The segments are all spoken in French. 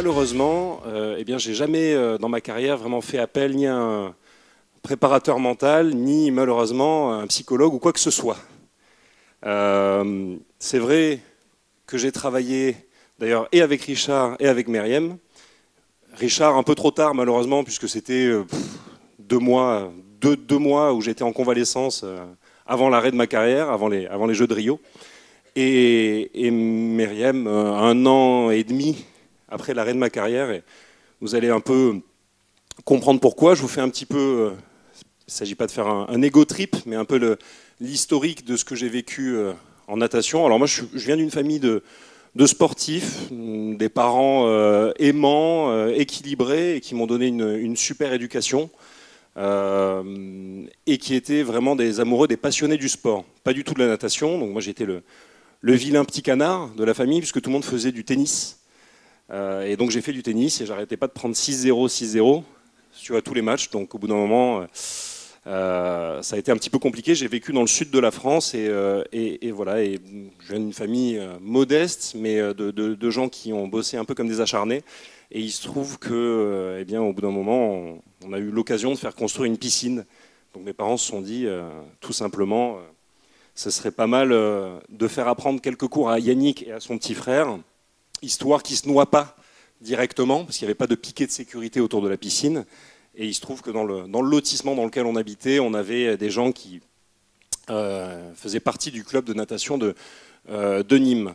malheureusement, eh bien, j'ai jamais dans ma carrière vraiment fait appel ni à un préparateur mental, ni malheureusement à un psychologue ou quoi que ce soit. C'est vrai que j'ai travaillé d'ailleurs et avec Richard et avec Meriem. Richard un peu trop tard malheureusement puisque c'était 2 mois où j'étais en convalescence avant l'arrêt de ma carrière, avant les Jeux de Rio. Et Meriem 1 an et demi après l'arrêt de ma carrière. Et vous allez un peu comprendre pourquoi. Je vous fais un petit peu, il ne s'agit pas de faire un ego trip, mais un peu l'historique de ce que j'ai vécu en natation. Alors moi, je viens d'une famille de sportifs, des parents aimants, équilibrés, et qui m'ont donné une super éducation, et qui étaient vraiment des amoureux, des passionnés du sport. Pas du tout de la natation, donc moi j'étais le vilain petit canard de la famille, puisque tout le monde faisait du tennis. Et donc j'ai fait du tennis, et j'arrêtais pas de prendre 6-0, 6-0, sur tous les matchs, donc au bout d'un moment... ça a été un petit peu compliqué. J'ai vécu dans le sud de la France et voilà. Et je viens d'une famille modeste, mais de gens qui ont bossé un peu comme des acharnés. Et il se trouve que, eh bien, au bout d'un moment, on a eu l'occasion de faire construire une piscine. Donc mes parents se sont dit, tout simplement, ce serait pas mal de faire apprendre quelques cours à Yannick et à son petit frère, histoire qu'ils se noient pas directement, parce qu'il n'y avait pas de piquet de sécurité autour de la piscine. Et il se trouve que dans le lotissement dans lequel on habitait, on avait des gens qui faisaient partie du club de natation de Nîmes.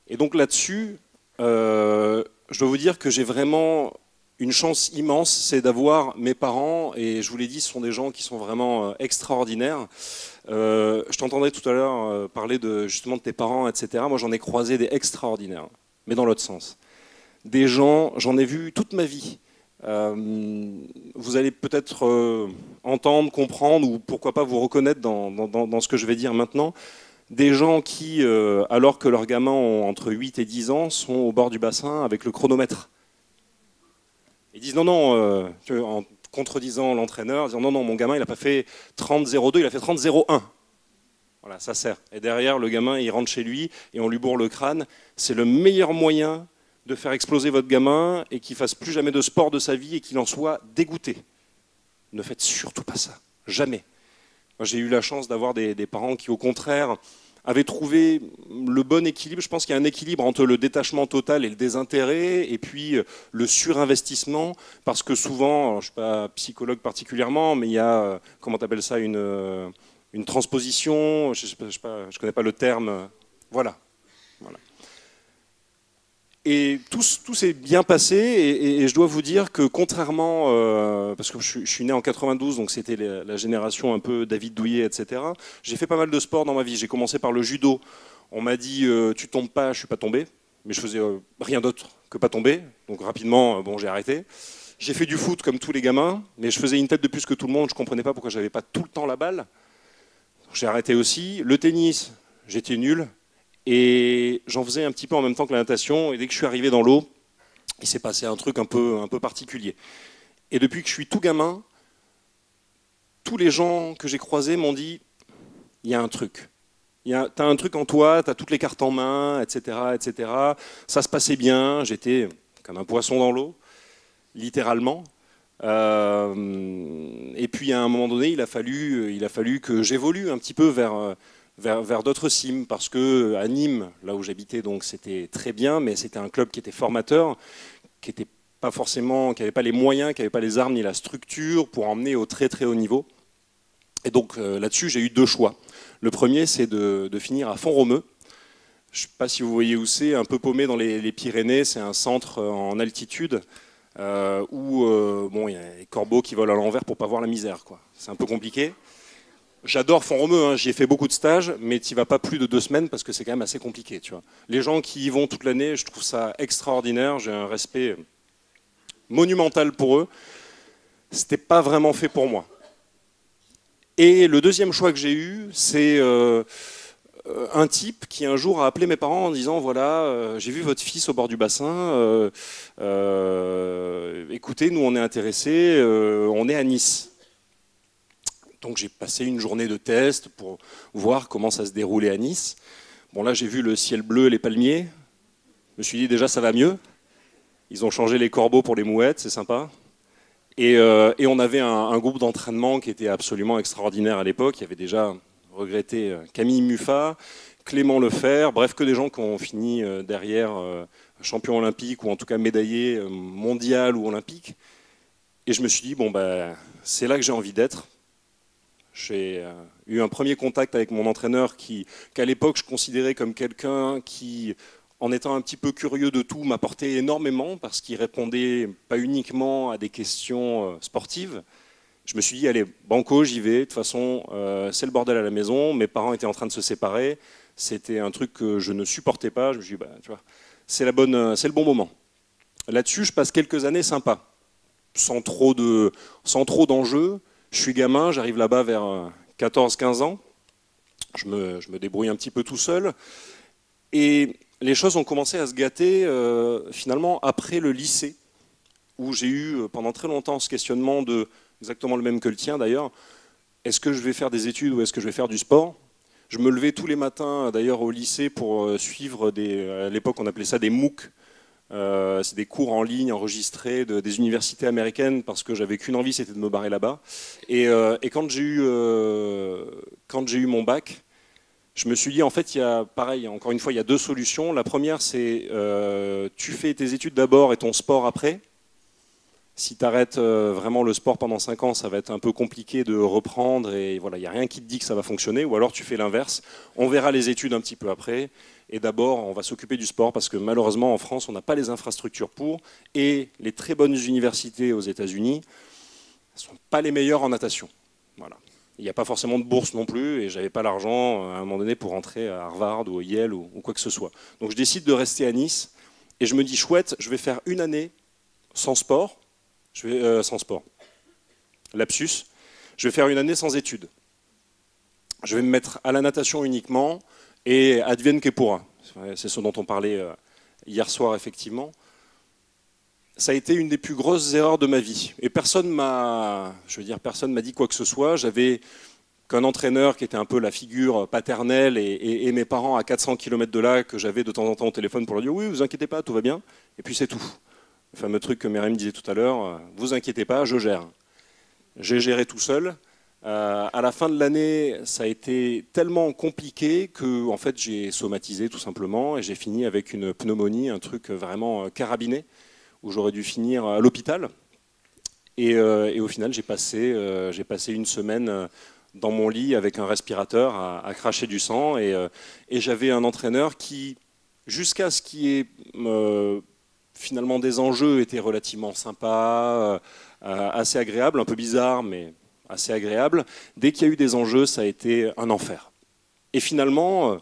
Et donc là-dessus, je dois vous dire que j'ai vraiment une chance immense, c'est d'avoir mes parents, et je vous l'ai dit, ce sont des gens qui sont vraiment extraordinaires. Je t'entendais tout à l'heure parler justement de tes parents, etc. Moi, j'en ai croisé des extraordinaires, mais dans l'autre sens. Des gens, j'en ai vu toute ma vie. Vous allez peut-être entendre, comprendre ou pourquoi pas vous reconnaître dans ce que je vais dire maintenant. Des gens qui, alors que leurs gamins ont entre 8 et 10 ans, sont au bord du bassin avec le chronomètre. Ils disent non, en contredisant l'entraîneur, disant non, mon gamin il n'a pas fait 30-02, il a fait 30-01. Voilà, ça sert. Et derrière, le gamin il rentre chez lui et on lui bourre le crâne. C'est le meilleur moyen de faire exploser votre gamin et qu'il ne fasse plus jamais de sport de sa vie et qu'il en soit dégoûté. Ne faites surtout pas ça, jamais. Moi, j'ai eu la chance d'avoir des parents qui, au contraire, avaient trouvé le bon équilibre. Je pense qu'il y a un équilibre entre le détachement total et le désintérêt, et puis le surinvestissement, parce que souvent, je ne suis pas psychologue particulièrement, mais il y a, comment tu appelles ça, une transposition, je ne connais pas le terme, voilà. Et tout s'est bien passé, et je dois vous dire que contrairement, parce que je suis né en 92, donc c'était la génération un peu David Douillet, etc., j'ai fait pas mal de sport dans ma vie. J'ai commencé par le judo. On m'a dit tu tombes pas, je suis pas tombé, mais je faisais rien d'autre que pas tomber. Donc rapidement, bon, j'ai arrêté. J'ai fait du foot comme tous les gamins, mais je faisais une tête de plus que tout le monde. Je comprenais pas pourquoi j'avais pas tout le temps la balle. J'ai arrêté aussi. Le tennis, j'étais nul. Et j'en faisais un petit peu en même temps que la natation. Et dès que je suis arrivé dans l'eau, il s'est passé un truc un peu particulier. Et depuis que je suis tout gamin, tous les gens que j'ai croisés m'ont dit « il y a un truc. T'as un truc en toi, t'as toutes les cartes en main, etc., etc. » Ça se passait bien. J'étais comme un poisson dans l'eau, littéralement. Et puis à un moment donné, il a fallu que j'évolue un petit peu vers d'autres cimes, parce que à Nîmes, là où j'habitais, donc c'était très bien, mais c'était un club qui était formateur, qui était pas forcément, qui n'avait pas les moyens, qui n'avait pas les armes ni la structure pour emmener au très très haut niveau. Et donc là-dessus, j'ai eu deux choix. Le premier, c'est de finir à Font-Romeu. Je ne sais pas si vous voyez où c'est, un peu paumé dans les Pyrénées. C'est un centre en altitude où bon, il y a les corbeaux qui volent à l'envers pour pas voir la misère, quoi. C'est un peu compliqué. J'adore Font-Romeu, hein, j'y ai fait beaucoup de stages, mais tu n'y vas pas plus de 2 semaines parce que c'est quand même assez compliqué. Tu vois. Les gens qui y vont toute l'année, je trouve ça extraordinaire, j'ai un respect monumental pour eux. C'était pas vraiment fait pour moi. Et le deuxième choix que j'ai eu, c'est un type qui un jour a appelé mes parents en disant voilà, j'ai vu votre fils au bord du bassin, écoutez, nous on est intéressés, on est à Nice. Donc j'ai passé une journée de test pour voir comment ça se déroulait à Nice. Bon là j'ai vu le ciel bleu et les palmiers. Je me suis dit déjà ça va mieux. Ils ont changé les corbeaux pour les mouettes, c'est sympa. Et on avait un groupe d'entraînement qui était absolument extraordinaire à l'époque. Il y avait déjà regretté Camille Muffat, Clément Lefer, bref, que des gens qui ont fini derrière champion olympique ou en tout cas médaillé mondial ou olympique. Et je me suis dit, bon, bah, c'est là que j'ai envie d'être. J'ai eu un premier contact avec mon entraîneur qu'à l'époque je considérais comme quelqu'un qui, en étant un petit peu curieux de tout, m'apportait énormément parce qu'il répondait pas uniquement à des questions sportives. Je me suis dit, allez, banco, j'y vais. De toute façon, c'est le bordel à la maison. Mes parents étaient en train de se séparer. C'était un truc que je ne supportais pas. Je me suis dit, bah, tu vois, c'est le bon moment. Là-dessus, je passe quelques années sympas, sans trop d'enjeux. Je suis gamin, j'arrive là-bas vers 14-15 ans. Je me débrouille un petit peu tout seul. Et les choses ont commencé à se gâter finalement après le lycée, où j'ai eu pendant très longtemps ce questionnement exactement le même que le tien d'ailleurs. Est-ce que je vais faire des études ou est-ce que je vais faire du sport? Je me levais tous les matins d'ailleurs au lycée pour suivre à l'époque on appelait ça des MOOC. C'est des cours en ligne enregistrés des universités américaines parce que j'avais qu'une envie, c'était de me barrer là-bas. Et quand j'ai eu mon bac, je me suis dit en fait, pareil, encore une fois, il y a deux solutions. La première, c'est tu fais tes études d'abord et ton sport après. Si tu arrêtes vraiment le sport pendant 5 ans, ça va être un peu compliqué de reprendre et voilà, il n'y a rien qui te dit que ça va fonctionner. Ou alors tu fais l'inverse. On verra les études un petit peu après. Et d'abord, on va s'occuper du sport parce que malheureusement, en France, on n'a pas les infrastructures pour. Et les très bonnes universités aux États-Unis ne sont pas les meilleures en natation. Voilà. Il n'y a pas forcément de bourse non plus et je n'avais pas l'argent à un moment donné pour entrer à Harvard ou à Yale ou quoi que ce soit. Donc je décide de rester à Nice et je me dis chouette, je vais faire une année sans sport. Sans sport. Lapsus. Je vais faire une année sans études. Je vais me mettre à la natation uniquement. Et advienne que pourra. C'est ce dont on parlait hier soir, effectivement. Ça a été une des plus grosses erreurs de ma vie. Et personne m'a dit quoi que ce soit. J'avais qu'un entraîneur qui était un peu la figure paternelle et mes parents à 400 km de là que j'avais de temps en temps au téléphone pour leur dire oui, vous inquiétez pas, tout va bien. Et puis c'est tout. Le fameux truc que Myriam disait tout à l'heure, vous inquiétez pas, je gère. J'ai géré tout seul. À la fin de l'année, ça a été tellement compliqué que en fait, j'ai somatisé tout simplement et j'ai fini avec une pneumonie, un truc vraiment carabiné, où j'aurais dû finir à l'hôpital. Et au final, j'ai passé une semaine dans mon lit avec un respirateur à cracher du sang. Et j'avais un entraîneur qui, jusqu'à ce qui est finalement des enjeux, était relativement sympa, assez agréable, un peu bizarre, mais assez agréable. Dès qu'il y a eu des enjeux, ça a été un enfer. Et finalement,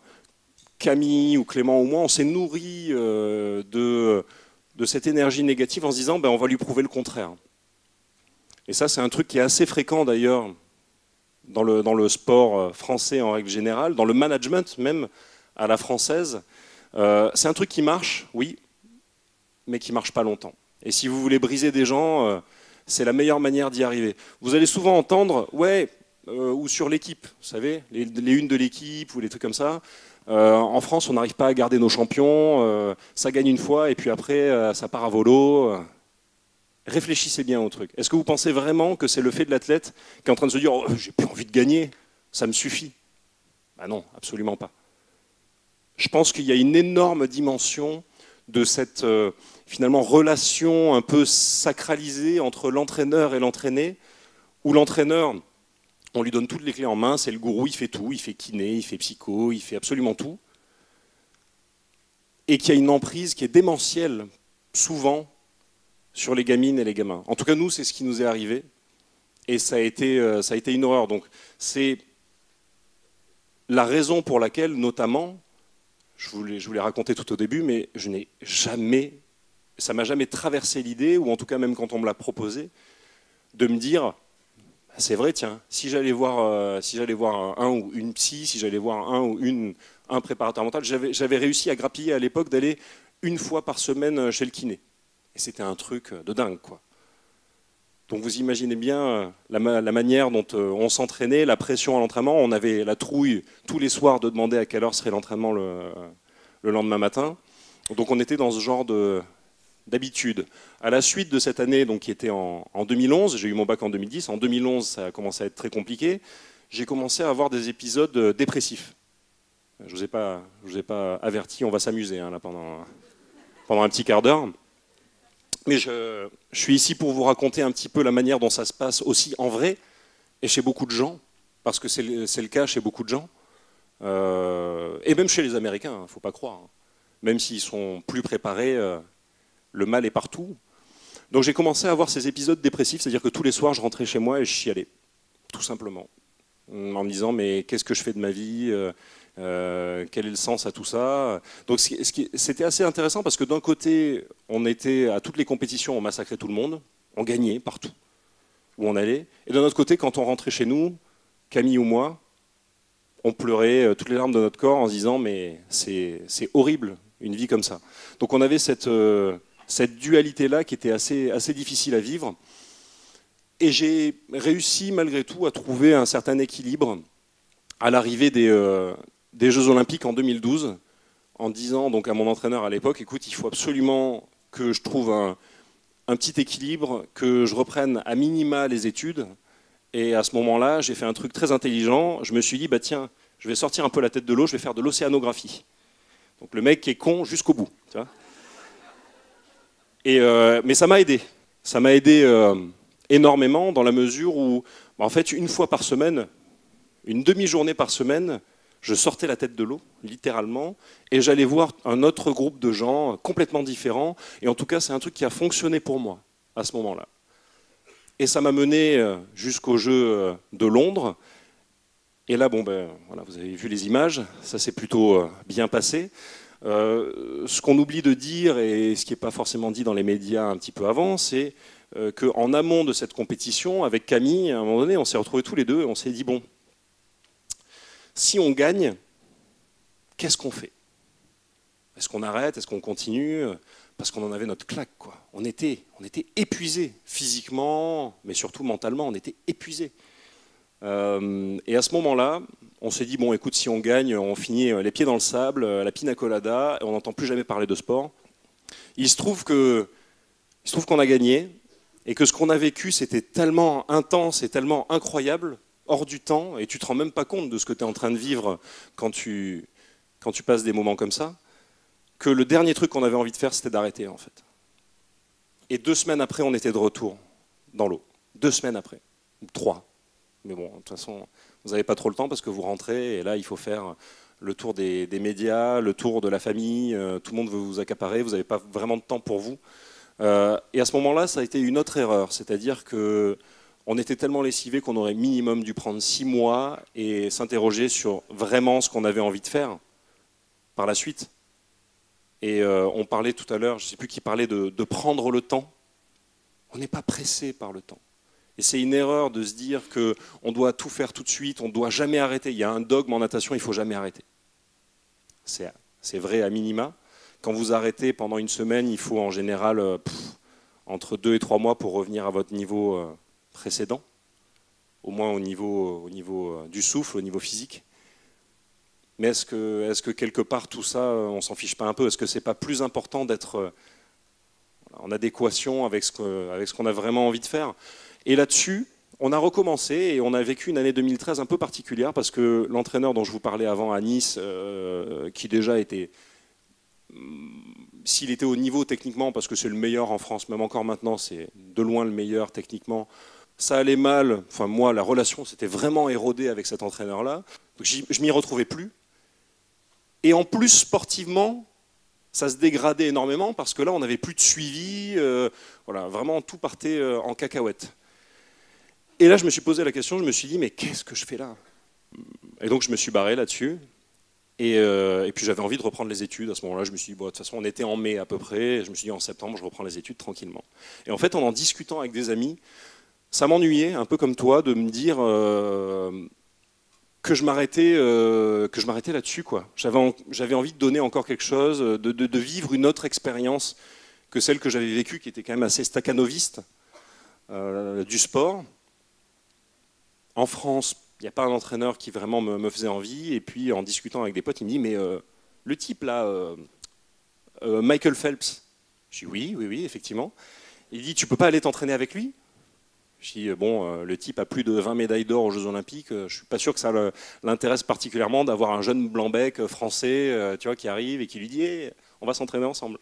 Camille ou Clément ou moi, on s'est nourri de cette énergie négative en se disant ben, on va lui prouver le contraire. Et ça, c'est un truc qui est assez fréquent d'ailleurs dans le sport français en règle générale, dans le management même à la française. C'est un truc qui marche, oui, mais qui ne marche pas longtemps. Et si vous voulez briser des gens, c'est la meilleure manière d'y arriver. Vous allez souvent entendre, ouais, ou sur l'équipe, vous savez, les unes de l'équipe ou les trucs comme ça. En France, on n'arrive pas à garder nos champions, ça gagne une fois et puis après, ça part à volo. Réfléchissez bien au truc. Est-ce que vous pensez vraiment que c'est le fait de l'athlète qui est en train de se dire oh, j'ai plus envie de gagner, ça me suffit? Ben non, absolument pas. Je pense qu'il y a une énorme dimension de cette finalement relation un peu sacralisée entre l'entraîneur et l'entraîné, où l'entraîneur, on lui donne toutes les clés en main, c'est le gourou, il fait tout, il fait kiné, il fait psycho, il fait absolument tout, et qu'il y a une emprise qui est démentielle, souvent, sur les gamines et les gamins. En tout cas, nous, c'est ce qui nous est arrivé, et ça a été une horreur. Donc, c'est la raison pour laquelle, notamment, je vous l'ai raconté tout au début, mais ça m'a jamais traversé l'idée, ou en tout cas même quand on me l'a proposé, de me dire, c'est vrai, tiens, si j'allais voir un ou une psy, si j'allais voir un préparateur mental, j'avais réussi à grappiller à l'époque d'aller une fois par semaine chez le kiné. Et c'était un truc de dingue, quoi. Donc vous imaginez bien la manière dont on s'entraînait, la pression à l'entraînement. On avait la trouille tous les soirs de demander à quelle heure serait l'entraînement le lendemain matin. Donc on était dans ce genre d'habitude. À la suite de cette année, donc, qui était en 2011, j'ai eu mon bac en 2010, en 2011 ça a commencé à être très compliqué, j'ai commencé à avoir des épisodes dépressifs. Je ne vous ai pas averti, on va s'amuser hein, là, pendant un petit quart d'heure. Mais je suis ici pour vous raconter un petit peu la manière dont ça se passe aussi en vrai et chez beaucoup de gens, parce que c'est le cas chez beaucoup de gens, et même chez les Américains, il ne faut pas croire. Hein. Même s'ils sont plus préparés, le mal est partout. Donc j'ai commencé à avoir ces épisodes dépressifs, c'est-à-dire que tous les soirs je rentrais chez moi et je chialais, tout simplement, en me disant mais qu'est-ce que je fais de ma vie, quel est le sens à tout ça. Donc c'était assez intéressant parce que d'un côté on était à toutes les compétitions, on massacrait tout le monde, on gagnait partout où on allait, et d'un autre côté quand on rentrait chez nous, Camille ou moi, on pleurait toutes les larmes de notre corps en se disant mais c'est horrible une vie comme ça. Donc on avait cette dualité-là qui était assez difficile à vivre. Et j'ai réussi malgré tout à trouver un certain équilibre à l'arrivée des Jeux Olympiques en 2012, en disant donc à mon entraîneur à l'époque, écoute, il faut absolument que je trouve un petit équilibre, que je reprenne à minima les études. Et à ce moment-là, j'ai fait un truc très intelligent. Je me suis dit, bah tiens, je vais sortir un peu la tête de l'eau, je vais faire de l'océanographie. Donc le mec qui est con jusqu'au bout. Tu vois. Mais ça m'a aidé. Ça m'a aidé énormément dans la mesure où, en fait, une fois par semaine, une demi-journée par semaine, je sortais la tête de l'eau, littéralement, et j'allais voir un autre groupe de gens complètement différents. Et en tout cas, c'est un truc qui a fonctionné pour moi à ce moment-là. Et ça m'a mené jusqu'aux Jeux de Londres. Et là, bon, ben, voilà, vous avez vu les images, ça s'est plutôt bien passé. Ce qu'on oublie de dire, et ce qui n'est pas forcément dit dans les médias un petit peu avant, c'est qu'en amont de cette compétition, avec Camille, à un moment donné, on s'est retrouvés tous les deux et on s'est dit, bon, si on gagne, qu'est-ce qu'on fait? Est-ce qu'on arrête? Est-ce qu'on continue? Parce qu'on en avait notre claque, quoi. On était épuisés, physiquement, mais surtout mentalement, on était épuisés. Et à ce moment-là, on s'est dit, bon, écoute, si on gagne, on finit les pieds dans le sable, la pina colada, et on n'entend plus jamais parler de sport. Il se trouve qu'on a gagné, et que ce qu'on a vécu, c'était tellement intense et tellement incroyable, hors du temps, et tu te rends même pas compte de ce que tu es en train de vivre quand tu passes des moments comme ça, que le dernier truc qu'on avait envie de faire, c'était d'arrêter, en fait. Et 2 semaines après, on était de retour dans l'eau. 2 semaines après, 3. Mais bon, de toute façon, vous n'avez pas trop le temps parce que vous rentrez et là, il faut faire le tour des médias, le tour de la famille, tout le monde veut vous accaparer, vous n'avez pas vraiment de temps pour vous. Et à ce moment-là, ça a été une autre erreur, c'est-à-dire qu'on était tellement lessivés qu'on aurait minimum dû prendre 6 mois et s'interroger sur vraiment ce qu'on avait envie de faire par la suite. Et on parlait tout à l'heure, je ne sais plus qui parlait de prendre le temps. On n'est pas pressé par le temps. Et c'est une erreur de se dire qu'on doit tout faire tout de suite, on ne doit jamais arrêter. Il y a un dogme en natation, il ne faut jamais arrêter. C'est vrai à minima. Quand vous arrêtez pendant une semaine, il faut en général entre 2 et 3 mois pour revenir à votre niveau précédent, au moins au niveau du souffle, au niveau physique. Mais est-ce que quelque part tout ça, on s'en fiche pas un peu? Est-ce que c'est pas plus important d'être en adéquation avec ce qu'on a vraiment envie de faire? Et là-dessus, on a recommencé et on a vécu une année 2013 un peu particulière parce que l'entraîneur dont je vous parlais avant à Nice, qui déjà était, s'il était au niveau techniquement, parce que c'est le meilleur en France, même encore maintenant, c'est de loin le meilleur techniquement, ça allait mal. Enfin moi, la relation s'était vraiment érodée avec cet entraîneur-là. Donc je m'y retrouvais plus. Et en plus, sportivement, ça se dégradait énormément parce que là, on n'avait plus de suivi. Voilà, vraiment, tout partait en cacahuète. Et là, je me suis posé la question, je me suis dit, mais qu'est-ce que je fais là? Et donc, je me suis barré là-dessus. Et puis, j'avais envie de reprendre les études. À ce moment-là, je me suis dit, bon, de toute façon, on était en mai à peu près. Je me suis dit, en septembre, je reprends les études tranquillement. Et en fait, en discutant avec des amis, ça m'ennuyait, un peu comme toi, de me dire que je m'arrêtais là-dessus, quoi. J'avais envie de donner encore quelque chose, de vivre une autre expérience que celle que j'avais vécue, qui était quand même assez staccanoviste du sport. En France, il n'y a pas un entraîneur qui vraiment me faisait envie. Et puis, en discutant avec des potes, il me dit, mais le type là, Michael Phelps. Je dis oui, oui, oui, effectivement. Il dit, tu peux pas aller t'entraîner avec lui? Je dis, bon, le type a plus de 20 médailles d'or aux Jeux Olympiques, je suis pas sûr que ça l'intéresse particulièrement d'avoir un jeune blanc-bec français tu vois, qui arrive et qui lui dit, hey, on va s'entraîner ensemble.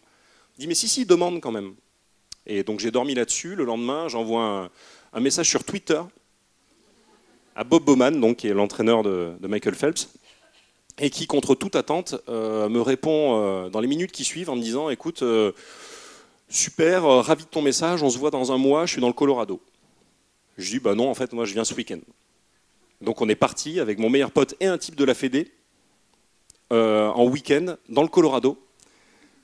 Il dit, mais si, demande quand même. Et donc j'ai dormi là-dessus. Le lendemain, j'envoie un message sur Twitter à Bob Bowman, donc, qui est l'entraîneur de Michael Phelps, et qui, contre toute attente, me répond dans les minutes qui suivent en me disant, écoute, super, ravi de ton message, on se voit dans un mois, je suis dans le Colorado. Je dis, bah non, en fait, moi je viens ce week-end. Donc on est parti avec mon meilleur pote et un type de la Fédé en week-end dans le Colorado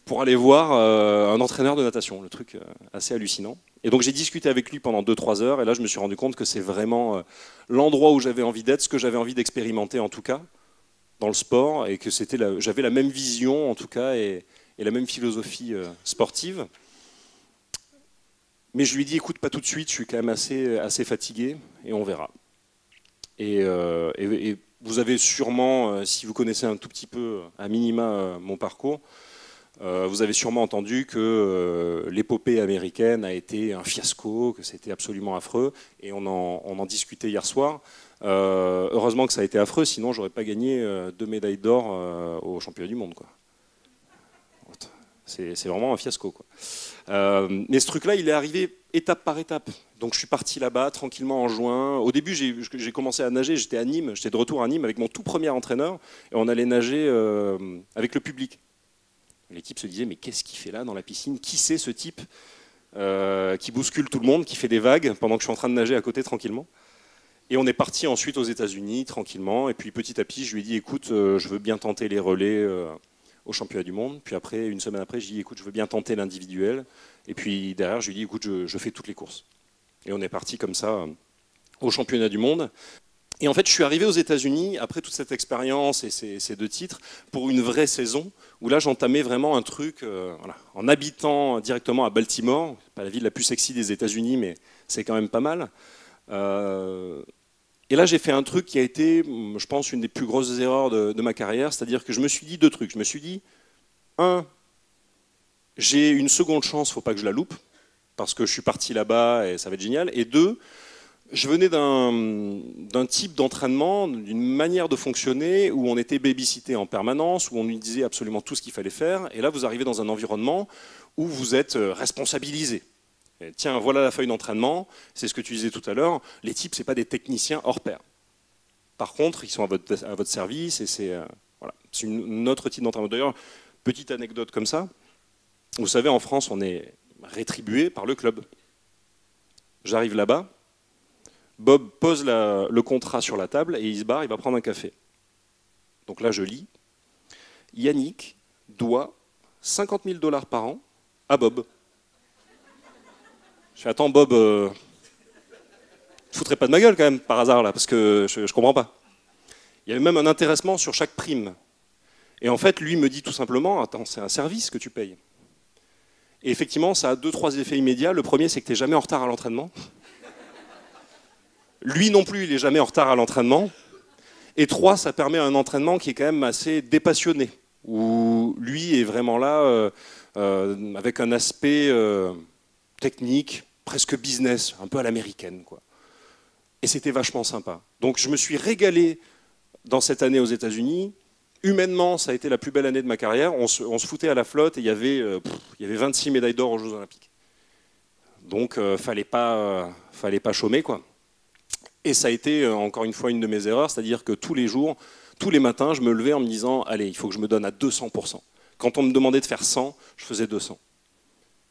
pour aller voir un entraîneur de natation, le truc assez hallucinant. Et donc j'ai discuté avec lui pendant 2-3 heures et là je me suis rendu compte que c'est vraiment l'endroit où j'avais envie d'être, ce que j'avais envie d'expérimenter en tout cas dans le sport et que j'avais la même vision en tout cas et la même philosophie sportive. Mais je lui ai dit, écoute, pas tout de suite, je suis quand même assez fatigué, et on verra. Et vous avez sûrement, si vous connaissez un tout petit peu, à minima, mon parcours, vous avez sûrement entendu que l'épopée américaine a été un fiasco, que c'était absolument affreux, et on en discutait hier soir. Heureusement que ça a été affreux, sinon j'aurais pas gagné 2 médailles d'or au championnat du monde, quoi. C'est vraiment un fiasco, quoi. Mais ce truc-là, il est arrivé étape par étape. Donc je suis parti là-bas tranquillement en juin. Au début, j'ai commencé à nager, j'étais à Nîmes, j'étais de retour à Nîmes avec mon tout premier entraîneur, et on allait nager avec le public. L'équipe se disait, mais qu'est-ce qu'il fait là dans la piscine? Qui c'est ce type qui bouscule tout le monde, qui fait des vagues pendant que je suis en train de nager à côté tranquillement? Et on est parti ensuite aux États-Unis tranquillement, et puis petit à petit, je lui ai dit, écoute, je veux bien tenter les relais au championnat du monde. Puis après, une semaine après, je lui ai dit, écoute, je veux bien tenter l'individuel. Et puis derrière, je lui ai dit, écoute, je fais toutes les courses. Et on est parti comme ça au championnat du monde. Et en fait, je suis arrivé aux États-Unis après toute cette expérience et ces 2 titres pour une vraie saison où là, j'entamais vraiment un truc voilà, en habitant directement à Baltimore, pas la ville la plus sexy des États-Unis, mais c'est quand même pas mal. Et là, j'ai fait un truc qui a été, je pense, une des plus grosses erreurs de ma carrière, c'est-à-dire que je me suis dit 2 trucs. Je me suis dit, 1, j'ai une seconde chance, il ne faut pas que je la loupe, parce que je suis parti là-bas et ça va être génial. Et 2, je venais d'un type d'entraînement, d'une manière de fonctionner où on était babysité en permanence, où on nous disait absolument tout ce qu'il fallait faire. Et là, vous arrivez dans un environnement où vous êtes responsabilisé. Tiens, voilà la feuille d'entraînement, c'est ce que tu disais tout à l'heure, les types, ce n'est pas des techniciens hors pair. Par contre, ils sont à votre service et c'est voilà, un autre type d'entraînement. D'ailleurs, petite anecdote comme ça, vous savez, en France, on est rétribué par le club. J'arrive là-bas, Bob pose le contrat sur la table et il se barre, il va prendre un café. Donc là, je lis, Yannick doit 50 000 $ par an à Bob. Je fais, attends Bob, tu foutrais pas de ma gueule quand même par hasard là, parce que je comprends pas. Il y avait même un intéressement sur chaque prime. Et en fait, lui me dit tout simplement, attends, c'est un service que tu payes. Et effectivement, ça a 2-3 effets immédiats. Le premier, c'est que tu n'es jamais en retard à l'entraînement. Lui non plus, il n'est jamais en retard à l'entraînement. Et 3, ça permet un entraînement qui est quand même assez dépassionné, où lui est vraiment là avec un aspect technique, presque business, un peu à l'américaine, quoi. Et c'était vachement sympa. Donc je me suis régalé dans cette année aux États-Unis. Humainement, ça a été la plus belle année de ma carrière. On se foutait à la flotte et il y avait 26 médailles d'or aux Jeux Olympiques. Donc fallait pas chômer, quoi. Et ça a été encore une fois une de mes erreurs, c'est-à-dire que tous les jours, tous les matins, je me levais en me disant, allez, il faut que je me donne à 200%. Quand on me demandait de faire 100, je faisais 200.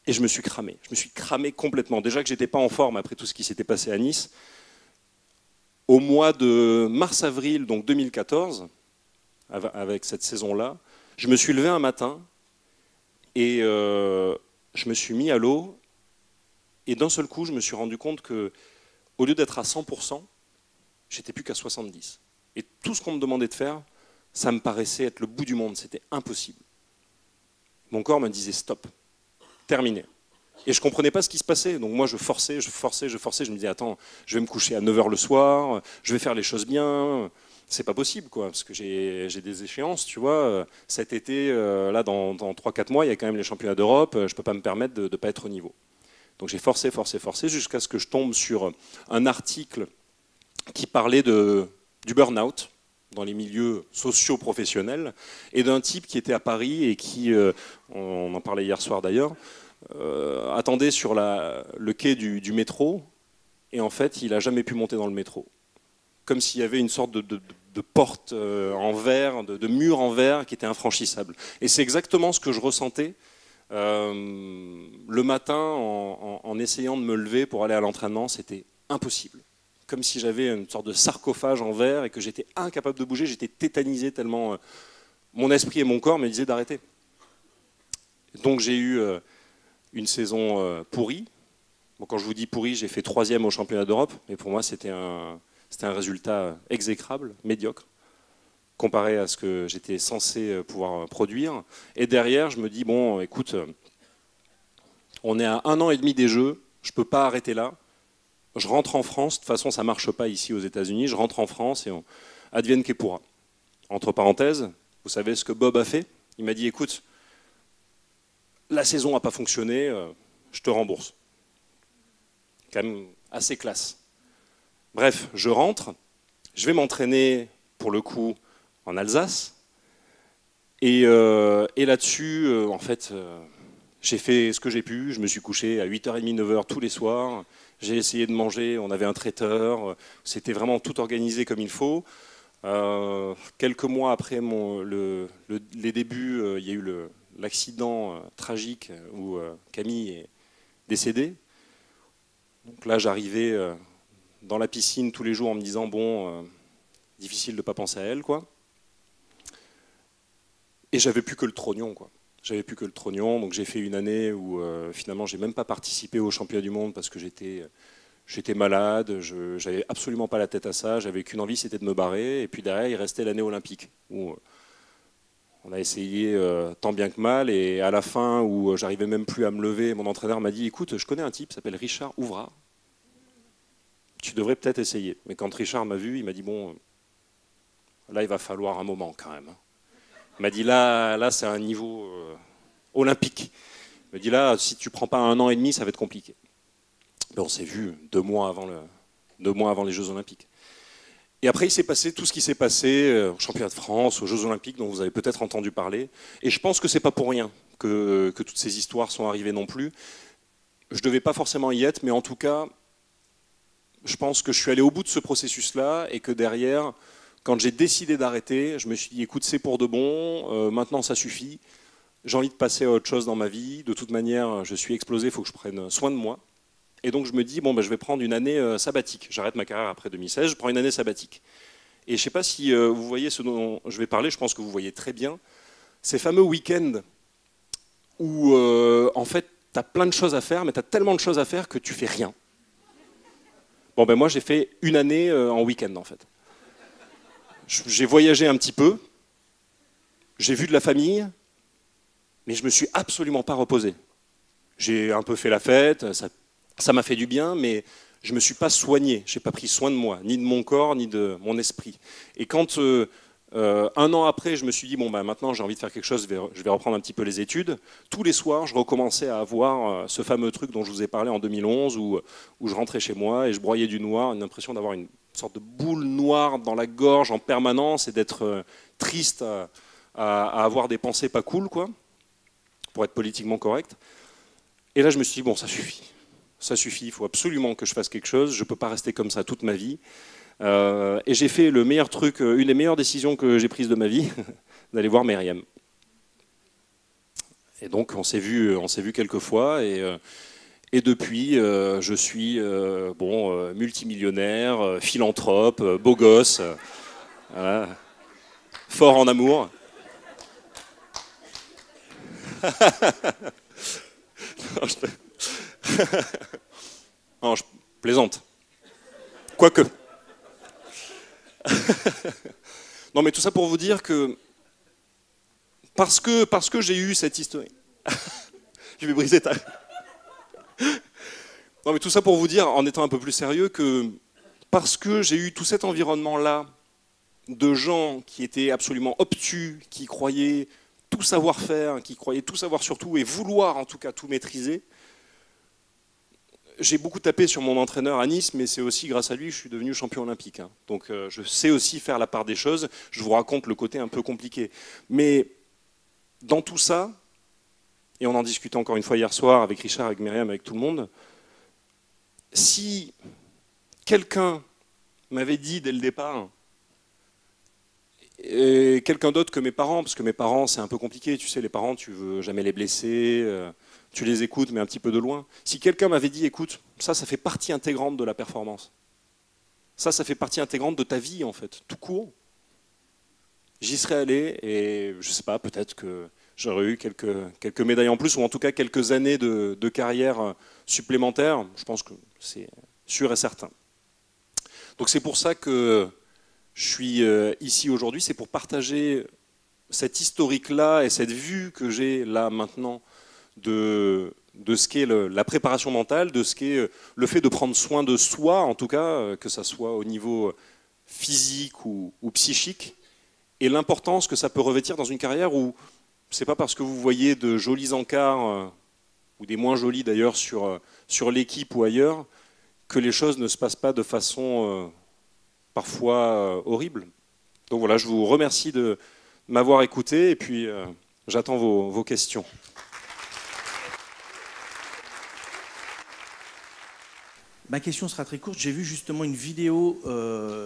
Et je me suis cramé complètement. Déjà que j'étais pas en forme après tout ce qui s'était passé à Nice. Au mois de mars-avril, donc 2014, avec cette saison-là, je me suis levé un matin et je me suis mis à l'eau. Et d'un seul coup, je me suis rendu compte que, au lieu d'être à 100%, j'étais plus qu'à 70%. Et tout ce qu'on me demandait de faire, ça me paraissait être le bout du monde. C'était impossible. Mon corps me disait stop. Terminé. Et je ne comprenais pas ce qui se passait. Donc moi, je forçais. Je me disais, attends, je vais me coucher à 9 h le soir, je vais faire les choses bien. c'est pas possible, quoi, parce que j'ai des échéances, tu vois. Cet été, là, dans 3-4 mois, il y a quand même les championnats d'Europe, je peux pas me permettre de ne pas être au niveau. Donc j'ai forcé, jusqu'à ce que je tombe sur un article qui parlait du burn-out dans les milieux socio-professionnels, et d'un type qui était à Paris et qui, on en parlait hier soir d'ailleurs, attendait sur le quai du métro, et en fait, il n'a jamais pu monter dans le métro. Comme s'il y avait une sorte de porte en verre, de mur en verre qui était infranchissable. Et c'est exactement ce que je ressentais le matin en essayant de me lever pour aller à l'entraînement. C'était impossible. Comme si j'avais une sorte de sarcophage en verre et que j'étais incapable de bouger. J'étais tétanisé tellement mon esprit et mon corps me disaient d'arrêter. Donc j'ai eu une saison pourrie. Bon, quand je vous dis pourrie, j'ai fait 3e au championnat d'Europe. Mais pour moi, c'était un résultat exécrable, médiocre, comparé à ce que j'étais censé pouvoir produire. Et derrière, je me dis, bon, écoute, on est à 1 an et demi des Jeux, je ne peux pas arrêter là. Je rentre en France, de toute façon, ça ne marche pas ici aux États-Unis, je rentre en France et advienne que pourra. Entre parenthèses, vous savez ce que Bob a fait? Il m'a dit, écoute, la saison n'a pas fonctionné, je te rembourse. Quand même assez classe. Bref, je rentre, je vais m'entraîner pour le coup en Alsace, et là-dessus, en fait, j'ai fait ce que j'ai pu. Je me suis couché à 8h30, 9h tous les soirs. J'ai essayé de manger, on avait un traiteur, c'était vraiment tout organisé comme il faut. Quelques mois après les débuts, il y a eu l'accident tragique où Camille est décédée. Donc là, j'arrivais dans la piscine tous les jours en me disant, bon, difficile de ne pas penser à elle, quoi. Et j'avais plus que le trognon, quoi. J'avais plus que le trognon, donc j'ai fait une année où finalement j'ai même pas participé au championnat du monde parce que j'étais malade, j'avais absolument pas la tête à ça, j'avais qu'une envie, c'était de me barrer. Et puis derrière, il restait l'année olympique où on a essayé tant bien que mal, et à la fin où j'arrivais même plus à me lever, mon entraîneur m'a dit, écoute, je connais un type, il s'appelle Richard Ouvra, tu devrais peut-être essayer. Mais quand Richard m'a vu, il m'a dit, bon, là il va falloir un moment quand même. Il m'a dit, là c'est un niveau olympique. Il m'a dit, là, si tu ne prends pas 1 an et demi, ça va être compliqué. Mais on s'est vu 2 mois avant les Jeux Olympiques. Et après, il s'est passé tout ce qui s'est passé au championnat de France, aux Jeux Olympiques, dont vous avez peut-être entendu parler. Et je pense que ce n'est pas pour rien que toutes ces histoires sont arrivées non plus. Je ne devais pas forcément y être, mais en tout cas, je pense que je suis allé au bout de ce processus-là, et que derrière, quand j'ai décidé d'arrêter, je me suis dit, écoute, c'est pour de bon, maintenant ça suffit, j'ai envie de passer à autre chose dans ma vie, de toute manière, je suis explosé, il faut que je prenne soin de moi. Et donc je me dis, bon, je vais prendre une année sabbatique. J'arrête ma carrière après 2016, je prends une année sabbatique. Et je ne sais pas si vous voyez ce dont je vais parler, je pense que vous voyez très bien, ces fameux week-ends où, en fait, tu as plein de choses à faire, mais tu as tellement de choses à faire que tu fais rien. Bon, moi, j'ai fait une année en week-end, en fait. J'ai voyagé un petit peu, j'ai vu de la famille, mais je ne me suis absolument pas reposé. J'ai un peu fait la fête, ça m'a fait du bien, mais je ne me suis pas soigné, je n'ai pas pris soin de moi, ni de mon corps, ni de mon esprit. Et quand 1 an après, je me suis dit, bon, maintenant j'ai envie de faire quelque chose, je vais reprendre un petit peu les études, tous les soirs, je recommençais à avoir ce fameux truc dont je vous ai parlé en 2011, où je rentrais chez moi et je broyais du noir, une impression d'avoir une sorte de boule noire dans la gorge en permanence et d'être triste à avoir des pensées pas cool, quoi, pour être politiquement correct. Et là, je me suis dit, bon, ça suffit, il faut absolument que je fasse quelque chose, je ne peux pas rester comme ça toute ma vie. Et j'ai fait le meilleur truc, une des meilleures décisions que j'ai prises de ma vie, d'aller voir Myriam. Et donc, on s'est vu quelques fois, et depuis, je suis multimillionnaire, philanthrope, beau gosse, voilà, fort en amour. Non, je plaisante. Quoique. Non, mais tout ça pour vous dire que parce que j'ai eu cette histoire. Je vais briser ta. Non, mais tout ça pour vous dire, en étant un peu plus sérieux, que parce que j'ai eu tout cet environnement-là de gens qui étaient absolument obtus, qui croyaient tout savoir faire, qui croyaient tout savoir sur tout et vouloir en tout cas tout maîtriser. J'ai beaucoup tapé sur mon entraîneur à Nice, mais c'est aussi grâce à lui que je suis devenu champion olympique. Hein. Donc je sais aussi faire la part des choses. Je vous raconte le côté un peu compliqué. Mais dans tout ça, et on en discutait encore une fois hier soir avec Richard, avec Myriam, avec tout le monde, si quelqu'un m'avait dit dès le départ, et quelqu'un d'autre que mes parents, parce que mes parents c'est un peu compliqué, tu sais, les parents tu veux jamais les blesser, tu les écoutes mais un petit peu de loin. Si quelqu'un m'avait dit, écoute, ça fait partie intégrante de la performance, ça fait partie intégrante de ta vie en fait, tout court, j'y serais allé et je sais pas, peut-être que j'aurais eu quelques médailles en plus ou en tout cas quelques années de carrière supplémentaire, je pense que c'est sûr et certain. Donc c'est pour ça que je suis ici aujourd'hui, c'est pour partager cette historique-là et cette vue que j'ai là maintenant de ce qu'est la préparation mentale, de ce qu'est le fait de prendre soin de soi, en tout cas, que ça soit au niveau physique ou psychique, et l'importance que ça peut revêtir dans une carrière où c'est pas parce que vous voyez de jolis encarts, ou des moins jolis d'ailleurs sur l'équipe ou ailleurs, que les choses ne se passent pas de façon parfois horrible. Donc voilà, je vous remercie de m'avoir écouté et puis j'attends vos questions. Ma question sera très courte. J'ai vu justement une vidéo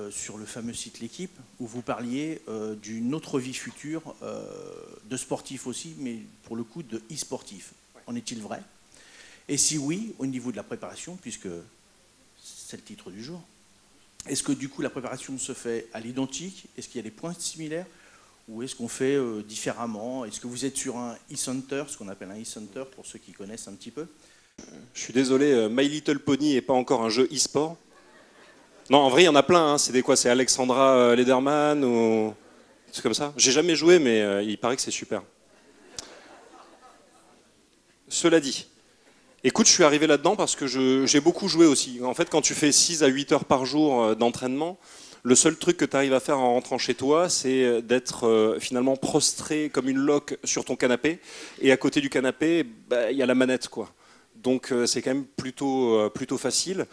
sur le fameux site L'Équipe où vous parliez d'une autre vie future de sportif aussi, mais pour le coup de e-sportif. En est-il vrai? Et si oui, au niveau de la préparation, puisque c'est le titre du jour, est-ce que du coup la préparation se fait à l'identique? Est-ce qu'il y a des points similaires? Ou est-ce qu'on fait différemment? Est-ce que vous êtes sur un e-center, ce qu'on appelle un e-center pour ceux qui connaissent un petit peu? Je suis désolé, My Little Pony n'est pas encore un jeu e-sport. Non, en vrai, il y en a plein. Hein. C'est des quoi? C'est Alexandra Lederman ou c'est comme ça. J'ai jamais joué, mais il paraît que c'est super. Cela dit, écoute, je suis arrivé là-dedans parce que j'ai beaucoup joué aussi. En fait, quand tu fais 6 à 8 heures par jour d'entraînement, le seul truc que tu arrives à faire en rentrant chez toi, c'est d'être finalement prostré comme une loque sur ton canapé. Et à côté du canapé, bah, y a la manette, quoi. Donc c'est quand même plutôt facile.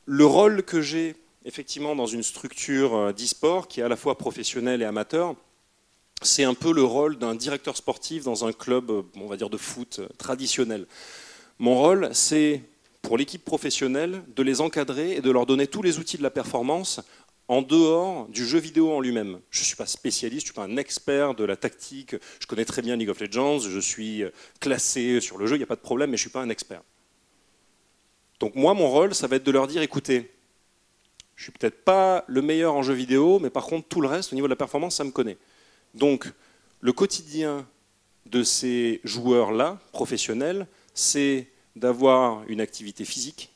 Le rôle que j'ai effectivement dans une structure d'e-sport, qui est à la fois professionnelle et amateur, c'est un peu le rôle d'un directeur sportif dans un club, on va dire, de foot traditionnel. Mon rôle, c'est, pour l'équipe professionnelle, de les encadrer et de leur donner tous les outils de la performance en dehors du jeu vidéo en lui-même. Je ne suis pas spécialiste, je ne suis pas un expert de la tactique, je connais très bien League of Legends, je suis classé sur le jeu, il n'y a pas de problème, mais je ne suis pas un expert. Donc moi, mon rôle, ça va être de leur dire, écoutez, je ne suis peut-être pas le meilleur en jeu vidéo, mais par contre, tout le reste, au niveau de la performance, ça me connaît. Donc, le quotidien de ces joueurs-là, professionnels, c'est d'avoir une activité physique,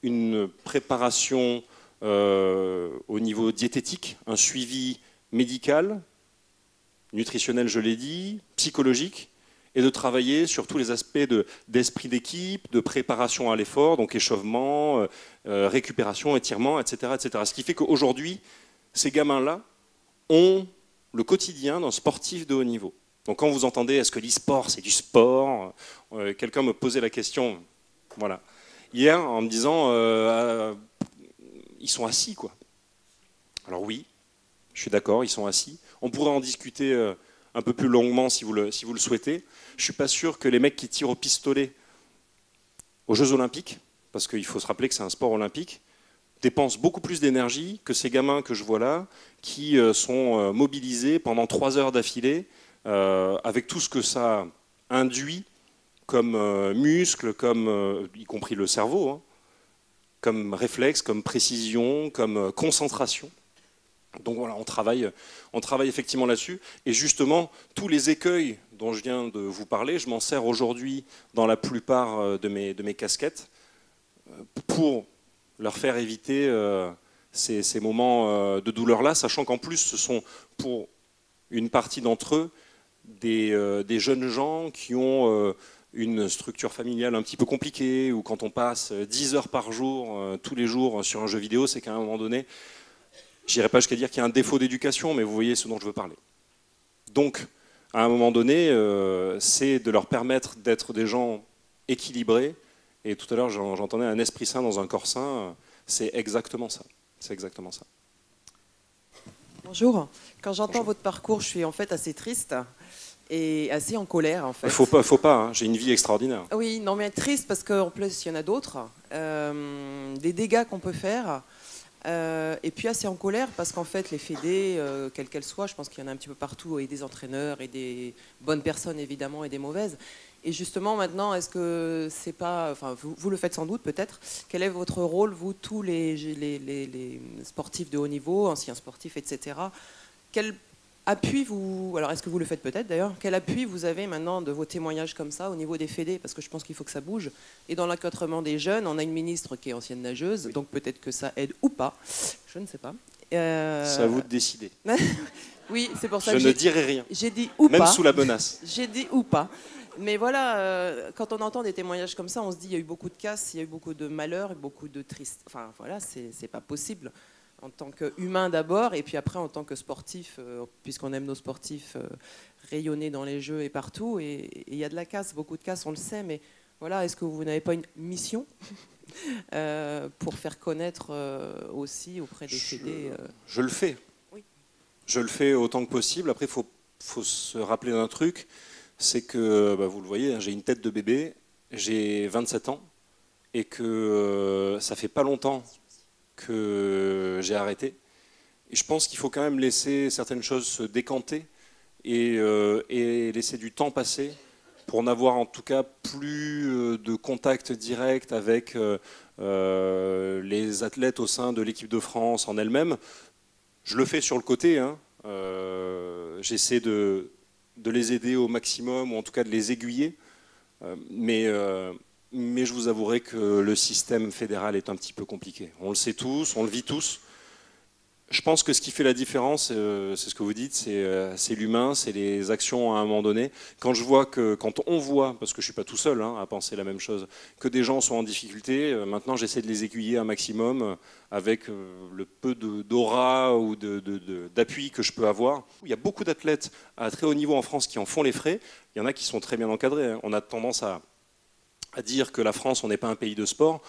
une préparation au niveau diététique, un suivi médical, nutritionnel, je l'ai dit, psychologique, et de travailler sur tous les aspects d'esprit d'équipe, de préparation à l'effort, donc échauffement, récupération, étirement, etc., etc. Ce qui fait qu'aujourd'hui, ces gamins-là ont le quotidien d'un sportif de haut niveau. Donc quand vous entendez « est-ce que l'e-sport, c'est du sport ?» Quelqu'un me posait la question, voilà, hier, en me disant ils sont assis, quoi. Alors oui, je suis d'accord, ils sont assis. On pourrait en discuter un peu plus longuement si vous le souhaitez. Je ne suis pas sûr que les mecs qui tirent au pistolet aux Jeux Olympiques, parce qu'il faut se rappeler que c'est un sport olympique, dépensent beaucoup plus d'énergie que ces gamins que je vois là, qui sont mobilisés pendant 3 heures d'affilée, avec tout ce que ça induit comme muscles, comme, y compris le cerveau, hein, comme réflexe, comme précision, comme concentration. Donc voilà, on travaille effectivement là-dessus. Et justement, tous les écueils dont je viens de vous parler, je m'en sers aujourd'hui dans la plupart de mes casquettes pour leur faire éviter ces moments de douleur-là, sachant qu'en plus, ce sont pour une partie d'entre eux des jeunes gens qui ont une structure familiale un petit peu compliquée, ou quand on passe 10 heures par jour, tous les jours, sur un jeu vidéo, c'est qu'à un moment donné, J'irai pas jusqu'à dire qu'il y a un défaut d'éducation, mais vous voyez ce dont je veux parler. Donc, à un moment donné, c'est de leur permettre d'être des gens équilibrés. Et tout à l'heure, j'entendais un esprit sain dans un corps sain. C'est exactement ça. C'est exactement ça. Bonjour. Quand j'entends votre parcours, je suis en fait assez triste et assez en colère en fait. Faut pas. Hein. J'ai une vie extraordinaire. Oui, non mais triste parce qu'en plus il y en a d'autres. Des dégâts qu'on peut faire. Et puis assez en colère parce qu'en fait les fédés, quelles qu'elles soient, je pense qu'il y en a un petit peu partout, et des entraîneurs et des bonnes personnes évidemment et des mauvaises. Et justement maintenant, est-ce que c'est pas, enfin vous le faites sans doute peut-être, quel est votre rôle, vous tous les sportifs de haut niveau, anciens sportifs, etc. Quel appui vous, alors est-ce que vous le faites peut-être d'ailleurs, quel appui vous avez maintenant de vos témoignages comme ça au niveau des fédés, parce que je pense qu'il faut que ça bouge. Et dans l'encadrement des jeunes, on a une ministre qui est ancienne nageuse, oui. Donc peut-être que ça aide ou pas, je ne sais pas. C'est à vous de décider. Oui, c'est pour ça que je ne dirai rien. J'ai dit ou même pas. Même sous la menace. J'ai dit ou pas. Mais voilà, quand on entend des témoignages comme ça, on se dit il y a eu beaucoup de casses, il y a eu beaucoup de malheurs et beaucoup de tristes. Enfin voilà, c'est pas possible. En tant qu'humain d'abord, et puis après en tant que sportif, puisqu'on aime nos sportifs rayonner dans les jeux et partout. Et il y a de la casse, beaucoup de casse, on le sait, mais voilà, est-ce que vous n'avez pas une mission pour faire connaître aussi auprès des fédés Je le fais. Oui. Je le fais autant que possible. Après, il faut se rappeler d'un truc, c'est que, vous le voyez, j'ai une tête de bébé, j'ai 27 ans, et que ça fait pas longtemps que j'ai arrêté. Et je pense qu'il faut quand même laisser certaines choses se décanter et laisser du temps passer pour n'avoir en tout cas plus de contact direct avec les athlètes au sein de l'équipe de France en elle-même. Je le fais sur le côté, hein. J'essaie de les aider au maximum, ou en tout cas de les aiguiller. Mais je vous avouerai que le système fédéral est un petit peu compliqué. On le sait tous, on le vit tous. Je pense que ce qui fait la différence, c'est ce que vous dites, c'est l'humain, c'est les actions à un moment donné. Quand on voit, parce que je ne suis pas tout seul hein, à penser la même chose, que des gens sont en difficulté, maintenant j'essaie de les aiguiller un maximum avec le peu d'aura ou d'appui que je peux avoir. Il y a beaucoup d'athlètes à très haut niveau en France qui en font les frais. Il y en a qui sont très bien encadrés. Hein. On a tendance à dire que la France, on n'est pas un pays de sport.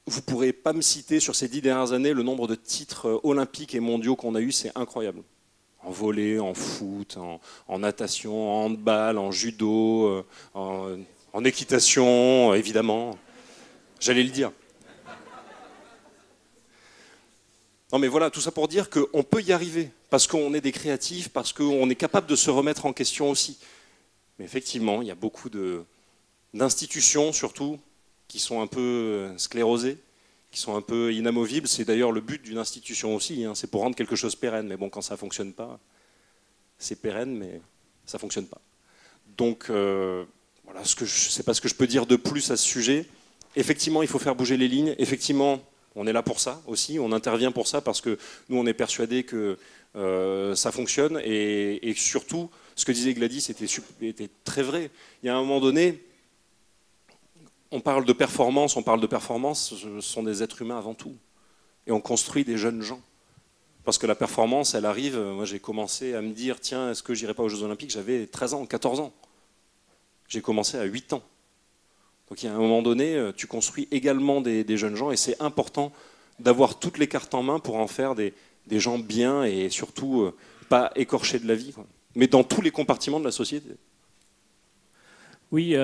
Vous ne pourrez pas me citer sur ces 10 dernières années le nombre de titres olympiques et mondiaux qu'on a eu, c'est incroyable. En volley, en foot, en natation, en handball, en judo, en équitation, évidemment. J'allais le dire. Non mais voilà, tout ça pour dire qu'on peut y arriver, parce qu'on est des créatifs, parce qu'on est capable de se remettre en question aussi. Mais effectivement, il y a beaucoup d'institutions surtout, qui sont un peu sclérosées, qui sont un peu inamovibles. C'est d'ailleurs le but d'une institution aussi, hein, c'est pour rendre quelque chose pérenne. Mais bon, quand ça ne fonctionne pas, c'est pérenne, mais ça ne fonctionne pas. Donc, voilà, je ne sais pas ce que je peux dire de plus à ce sujet. Effectivement, il faut faire bouger les lignes. Effectivement, on est là pour ça aussi, on intervient pour ça, parce que nous, on est persuadés que ça fonctionne. Et surtout, ce que disait Gladys était très vrai. Il y a un moment donné, on parle de performance, ce sont des êtres humains avant tout. Et on construit des jeunes gens. Parce que la performance, elle arrive, moi j'ai commencé à me dire, tiens, est-ce que j'irai pas aux Jeux Olympiques? J'avais 13 ans, 14 ans. J'ai commencé à 8 ans. Donc il y a un moment donné, tu construis également des jeunes gens, et c'est important d'avoir toutes les cartes en main pour en faire des gens bien, et surtout pas écorchés de la vie, quoi. Mais dans tous les compartiments de la société. Oui,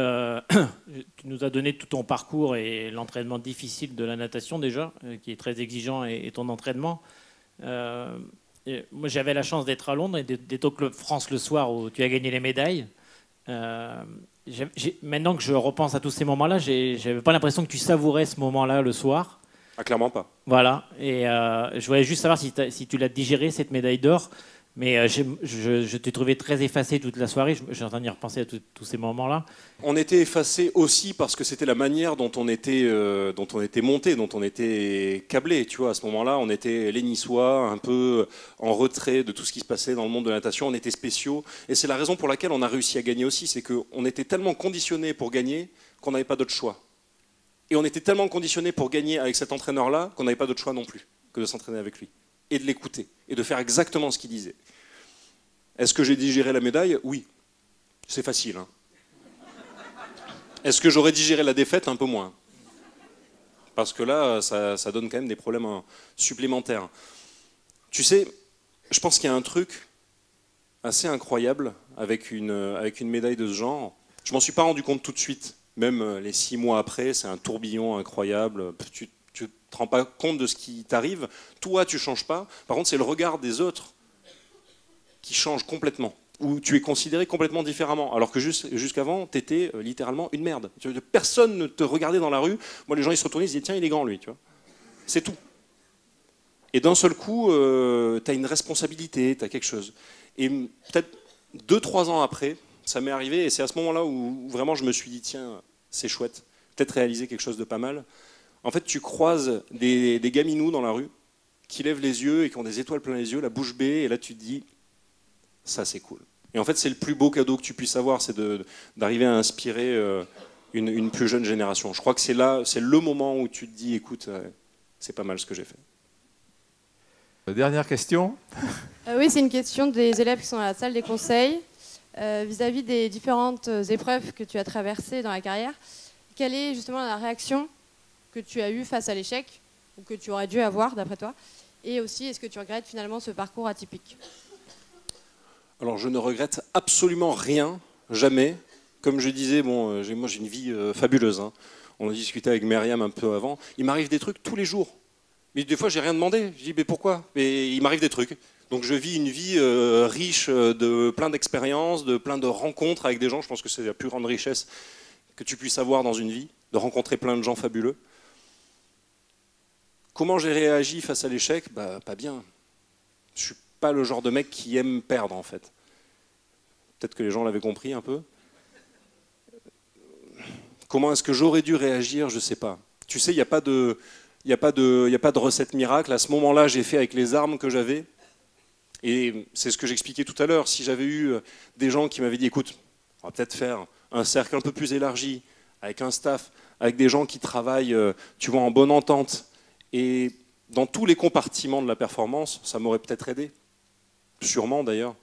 tu nous as donné tout ton parcours et l'entraînement difficile de la natation déjà, qui est très exigeant, et ton entraînement. Moi, j'avais la chance d'être à Londres et d'être au Club France le soir où tu as gagné les médailles. Maintenant que je repense à tous ces moments-là, j'avais pas l'impression que tu savourais ce moment-là le soir. Ah, clairement pas. Voilà, et je voulais juste savoir si tu l'as digéré, cette médaille d'or. Mais je t'ai trouvé très effacé toute la soirée. J'ai en train d'y repenser à tous ces moments-là. On était effacé aussi parce que c'était la manière dont on était monté, dont on était câblé. Tu vois, à ce moment-là, on était les Niçois, un peu en retrait de tout ce qui se passait dans le monde de la natation. On était spéciaux. Et c'est la raison pour laquelle on a réussi à gagner aussi. C'est qu'on était tellement conditionnés pour gagner qu'on n'avait pas d'autre choix. Et on était tellement conditionnés pour gagner avec cet entraîneur-là qu'on n'avait pas d'autre choix non plus que de s'entraîner avec lui. et de l'écouter, et de faire exactement ce qu'il disait. Est-ce que j'ai digéré la médaille? Oui. C'est facile. Hein. Est-ce que j'aurais digéré la défaite? Un peu moins. Parce que là, ça donne quand même des problèmes supplémentaires. Tu sais, je pense qu'il y a un truc assez incroyable avec une médaille de ce genre. Je m'en suis pas rendu compte tout de suite. Même les 6 mois après, c'est un tourbillon incroyable. Tu ne te rends pas compte de ce qui t'arrive. Toi, tu ne changes pas. Par contre, c'est le regard des autres qui change complètement. Où tu es considéré complètement différemment. Alors que jusqu'avant, tu étais littéralement une merde. Personne ne te regardait dans la rue. Moi, les gens, ils se retournaient, ils se disaient, tiens, il est grand, lui. Tu vois. C'est tout. Et d'un seul coup, tu as une responsabilité, tu as quelque chose. Et peut-être 2-3 ans après, ça m'est arrivé, et c'est à ce moment-là où vraiment je me suis dit, tiens, c'est chouette, peut-être réaliser quelque chose de pas mal. En fait, tu croises des gaminous dans la rue qui lèvent les yeux et qui ont des étoiles plein les yeux, la bouche bée, et là tu te dis, ça c'est cool. Et en fait, c'est le plus beau cadeau que tu puisses avoir, c'est d'arriver à inspirer une plus jeune génération. Je crois que c'est là, c'est le moment où tu te dis, écoute, c'est pas mal ce que j'ai fait. Dernière question. Oui, c'est une question des élèves qui sont à la salle des conseils. Vis-à-vis des différentes épreuves que tu as traversées dans la carrière, quelle est justement la réaction que tu as eue face à l'échec, ou que tu aurais dû avoir d'après toi? Et aussi, est-ce que tu regrettes finalement ce parcours atypique? Alors, je ne regrette absolument rien, jamais. Comme je disais, bon, moi j'ai une vie fabuleuse. Hein. On a discuté avec Myriam un peu avant. Il m'arrive des trucs tous les jours. Mais des fois, j'ai rien demandé. Je dis, mais pourquoi? Mais il m'arrive des trucs. Donc je vis une vie riche de plein d'expériences, de plein de rencontres avec des gens. Je pense que c'est la plus grande richesse que tu puisses avoir dans une vie, de rencontrer plein de gens fabuleux. Comment j'ai réagi face à l'échec? Bah, pas bien. Je suis pas le genre de mec qui aime perdre, en fait. Peut-être que les gens l'avaient compris un peu. Comment est-ce que j'aurais dû réagir? Je sais pas. Tu sais, il n'y a pas de recette miracle. À ce moment-là, j'ai fait avec les armes que j'avais. Et c'est ce que j'expliquais tout à l'heure. Si j'avais eu des gens qui m'avaient dit, écoute, on va peut-être faire un cercle un peu plus élargi, avec un staff, avec des gens qui travaillent, tu vois, en bonne entente, et dans tous les compartiments de la performance, ça m'aurait peut-être aidé. Sûrement d'ailleurs.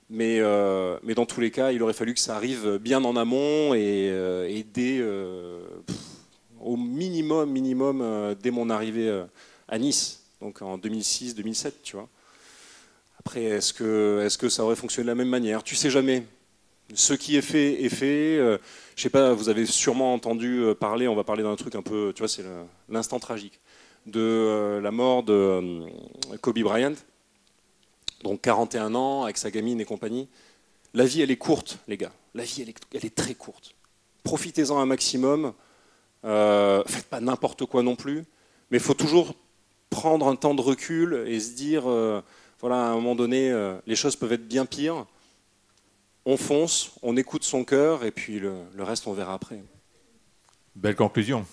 Mais dans tous les cas, il aurait fallu que ça arrive bien en amont et aider au minimum dès mon arrivée à Nice, donc en 2006-2007, tu vois. Après, est-ce que ça aurait fonctionné de la même manière? Tu sais jamais. Ce qui est fait est fait. Je sais pas, vous avez sûrement entendu parler, on va parler d'un truc un peu, tu vois, c'est l'instant tragique, de la mort de Kobe Bryant, donc 41 ans, avec sa gamine et compagnie. La vie, elle est courte, les gars. La vie, elle est très courte. Profitez-en un maximum. Faites pas n'importe quoi non plus. Mais il faut toujours prendre un temps de recul et se dire, voilà, à un moment donné, les choses peuvent être bien pires. On fonce, on écoute son cœur, et puis le reste, on verra après. Belle conclusion.